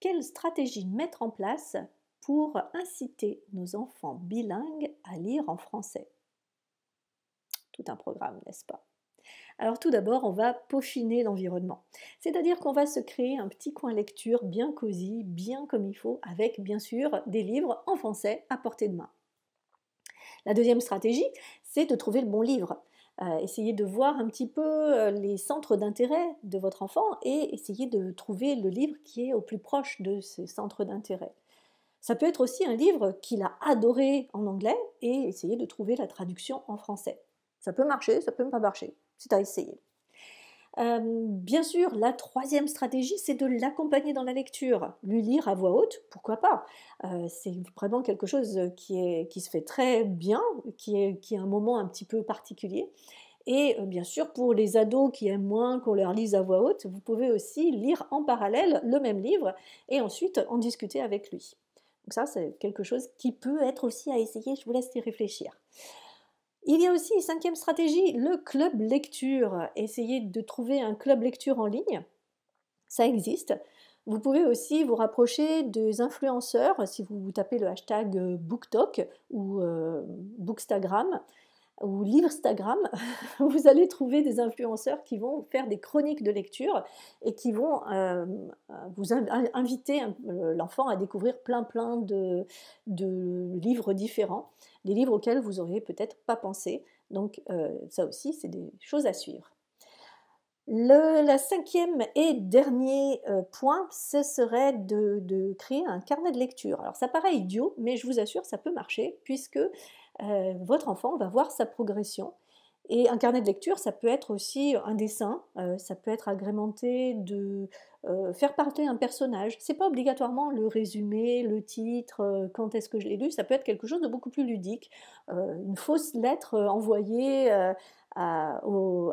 quelle stratégie mettre en place pour inciter nos enfants bilingues à lire en français? Tout un programme, n'est-ce pas? Alors tout d'abord, on va peaufiner l'environnement. C'est-à-dire qu'on va se créer un petit coin lecture bien cosy, bien comme il faut, avec bien sûr des livres en français à portée de main. La deuxième stratégie, c'est de trouver le bon livre. Essayez de voir un petit peu les centres d'intérêt de votre enfant et essayez de trouver le livre qui est au plus proche de ces centres d'intérêt. Ça peut être aussi un livre qu'il a adoré en anglais et essayer de trouver la traduction en français. Ça peut marcher, ça peut ne pas marcher, c'est à essayer. Bien sûr, la troisième stratégie, c'est de l'accompagner dans la lecture. Lui lire à voix haute, pourquoi pas. C'est vraiment quelque chose qui se fait très bien, qui est un moment un petit peu particulier. Et bien sûr, pour les ados qui aiment moins qu'on leur lise à voix haute, vous pouvez aussi lire en parallèle le même livre et ensuite en discuter avec lui. Donc ça, c'est quelque chose qui peut être aussi à essayer, je vous laisse y réfléchir. Il y a aussi, cinquième stratégie, le club lecture. Essayez de trouver un club lecture en ligne, ça existe. Vous pouvez aussi vous rapprocher des influenceurs, si vous tapez le hashtag BookTok ou Bookstagram ou Livestagram, vous allez trouver des influenceurs qui vont faire des chroniques de lecture et qui vont vous inviter l'enfant à découvrir plein de livres différents, des livres auxquels vous n'auriez peut-être pas pensé. Donc ça aussi, c'est des choses à suivre. La cinquième et dernier point, ce serait de créer un carnet de lecture. Alors ça paraît idiot, mais je vous assure, ça peut marcher puisque votre enfant va voir sa progression. Et un carnet de lecture, ça peut être aussi un dessin, ça peut être agrémenté de faire parler un personnage. C'est pas obligatoirement le résumé, le titre, quand est-ce que je l'ai lu, ça peut être quelque chose de beaucoup plus ludique. Une fausse lettre envoyée à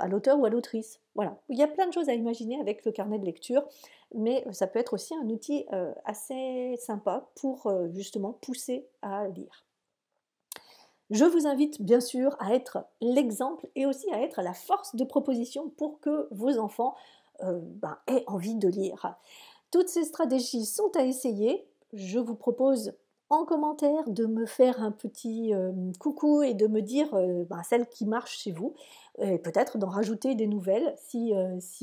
l'auteur ou à l'autrice. Voilà, il y a plein de choses à imaginer avec le carnet de lecture, mais ça peut être aussi un outil assez sympa pour justement pousser à lire. Je vous invite bien sûr à être l'exemple et aussi à être la force de proposition pour que vos enfants aient envie de lire. Toutes ces stratégies sont à essayer. Je vous propose en commentaire de me faire un petit coucou et de me dire celles qui marchent chez vous et peut-être d'en rajouter des nouvelles si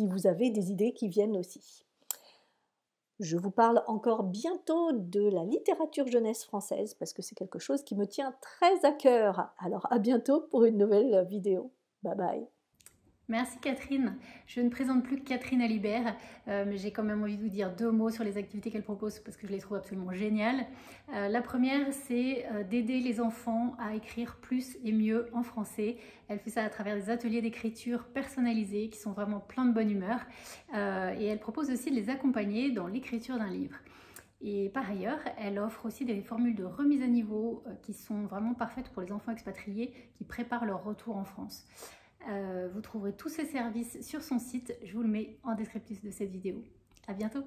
vous avez des idées qui viennent aussi. Je vous parle encore bientôt de la littérature jeunesse française parce que c'est quelque chose qui me tient très à cœur. Alors à bientôt pour une nouvelle vidéo. Bye bye. Merci Catherine. Je ne présente plus que Catherine Alibert, mais j'ai quand même envie de vous dire deux mots sur les activités qu'elle propose parce que je les trouve absolument géniales. La première, c'est d'aider les enfants à écrire plus et mieux en français. Elle fait ça à travers des ateliers d'écriture personnalisés qui sont vraiment plein de bonne humeur. Et elle propose aussi de les accompagner dans l'écriture d'un livre. Et par ailleurs, elle offre aussi des formules de remise à niveau qui sont vraiment parfaites pour les enfants expatriés qui préparent leur retour en France. Vous trouverez tous ces services sur son site, je vous le mets en descriptif de cette vidéo. À bientôt!